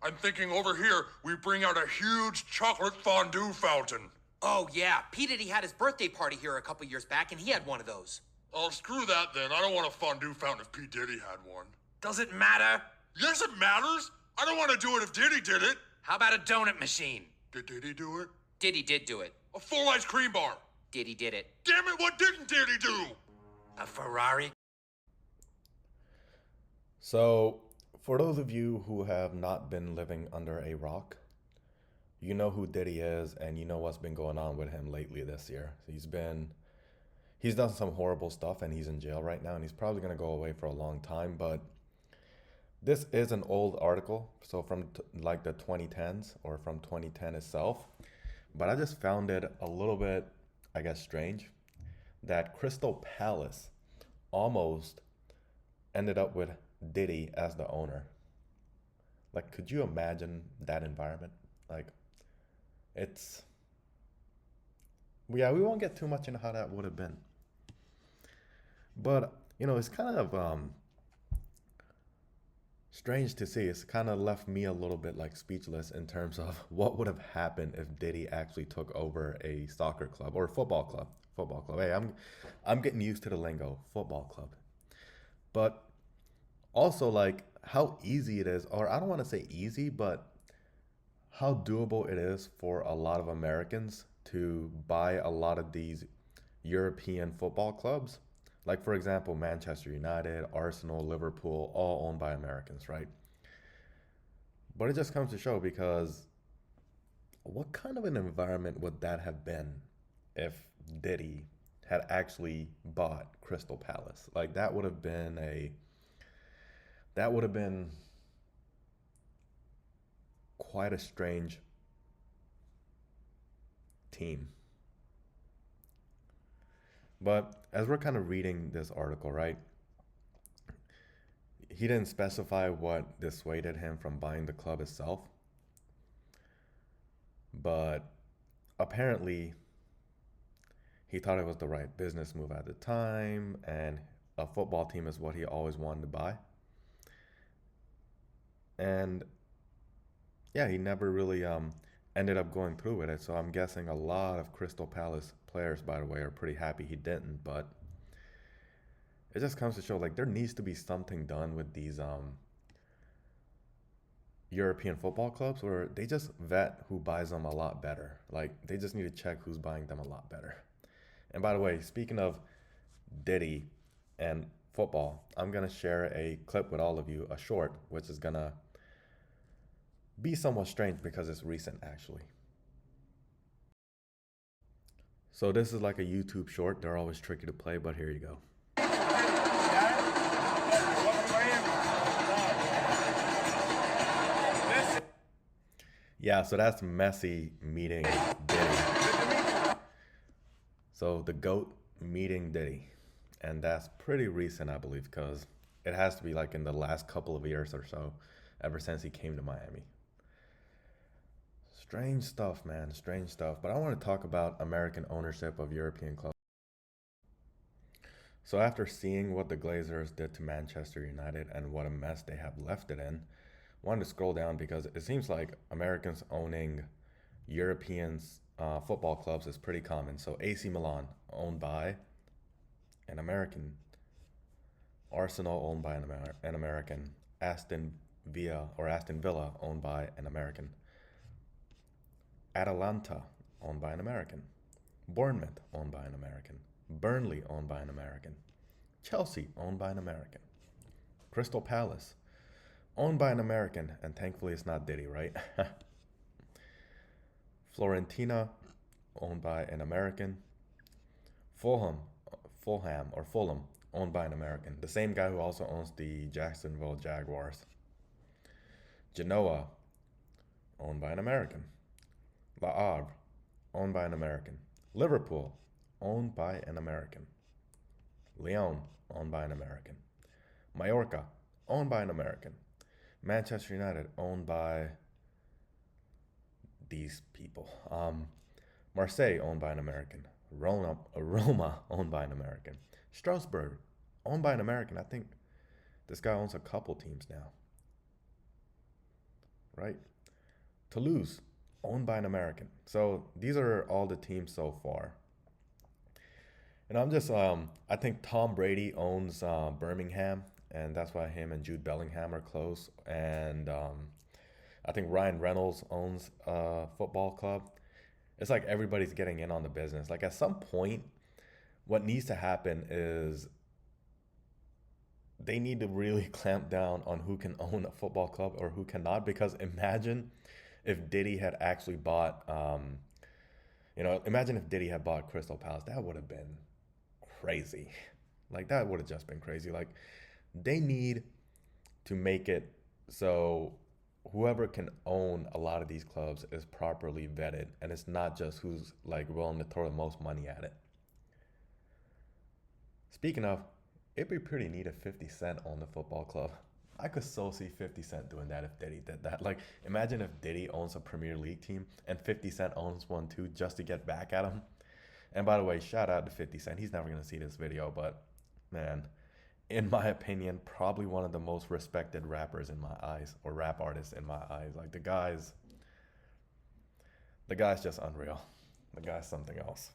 I'm thinking over here we bring out a huge chocolate fondue fountain. Oh, yeah. P. Diddy had his birthday party here a couple years back, and he had one of those. Oh, screw that then. I don't want a fondue fountain if P. Diddy had one. Does it matter? Yes, it matters. I don't want to do it if Diddy did it. How about a donut machine? Did Diddy do it? Diddy did do it. A full ice cream bar. Diddy did it. Damn it, what didn't Diddy do? A Ferrari? So, for those of you who have not been living under a rock, you know who Diddy is and you know what's been going on with him lately this year. He's done some horrible stuff and he's in jail right now and he's probably going to go away for a long time, but this is an old article, so from like the 2010s or from 2010 itself, but I just found it a little bit, I guess, strange that Crystal Palace almost ended up with Diddy as the owner. Like, could you imagine that environment? Like, yeah, we won't get too much into how that would have been. But, it's kind of strange to see. It's kind of left me a little bit like speechless in terms of what would have happened if Diddy actually took over a soccer club or football club. Football club. Hey, I'm getting used to the lingo, football club. But also, like, how easy it is, or I don't want to say easy, but how doable it is for a lot of Americans to buy a lot of these European football clubs. Like, for example, Manchester United, Arsenal, Liverpool, all owned by Americans, right? But it just comes to show, because what kind of an environment would that have been if Diddy had actually bought Crystal Palace? Like, that would have been quite a strange team. But as we're kind of reading this article, right, he didn't specify what dissuaded him from buying the club itself. But apparently, he thought it was the right business move at the time, and a football team is what he always wanted to buy. And yeah, he never really ended up going through with it. So I'm guessing a lot of Crystal Palace players, by the way, are pretty happy he didn't. But it just comes to show, like, there needs to be something done with these European football clubs where they just vet who buys them a lot better. Like, they just need to check who's buying them a lot better. And by the way, speaking of Diddy and football, I'm going to share a clip with all of you, a short, which is going to be somewhat strange because it's recent, actually. So this is like a YouTube short. They're always tricky to play, but here you go. Yeah, so that's Messi meeting Diddy. So the GOAT meeting Diddy. And that's pretty recent, I believe, because it has to be like in the last couple of years or so, ever since he came to Miami. Strange stuff, man, strange stuff. But I want to talk about American ownership of European clubs. So after seeing what the Glazers did to Manchester United and what a mess they have left it in, I wanted to scroll down because it seems like Americans owning European football clubs is pretty common. So AC Milan, owned by an American. Arsenal, owned by an American. Aston Villa, owned by an American. Atalanta, owned by an American. Bournemouth, owned by an American. Burnley, owned by an American. Chelsea, owned by an American. Crystal Palace, owned by an American, and thankfully it's not Diddy, right? Fiorentina, owned by an American. Fulham, owned by an American. The same guy who also owns the Jacksonville Jaguars. Genoa, owned by an American. Le Havre, owned by an American. Liverpool, owned by an American. Lyon, owned by an American. Mallorca, owned by an American. Manchester United, owned by these people. Marseille, owned by an American. Roma, owned by an American. Strasbourg, owned by an American. I think this guy owns a couple teams now. right? Toulouse, owned by an American. So these are all the teams so far. And I think Tom Brady owns Birmingham, and that's why him and Jude Bellingham are close. And I think Ryan Reynolds owns a football club. It's like everybody's getting in on the business. Like at some point, what needs to happen is they need to really clamp down on who can own a football club or who cannot. Because imagine if Diddy had actually bought, imagine if Diddy had bought Crystal Palace. That would have been crazy. Like that would have just been crazy. Like they need to make it so whoever can own a lot of these clubs is properly vetted, and it's not just who's like willing to throw the most money at it. Speaking of, it'd be pretty neat if 50 Cent owned the football club. I could so see 50 Cent doing that if Diddy did that. Like, imagine if Diddy owns a Premier League team and 50 Cent owns one too, just to get back at him. And by the way, shout out to 50 Cent. He's never going to see this video, but man, in my opinion, probably one of the most respected rappers in my eyes, or rap artists in my eyes. Like the guy's just unreal. The guy's something else.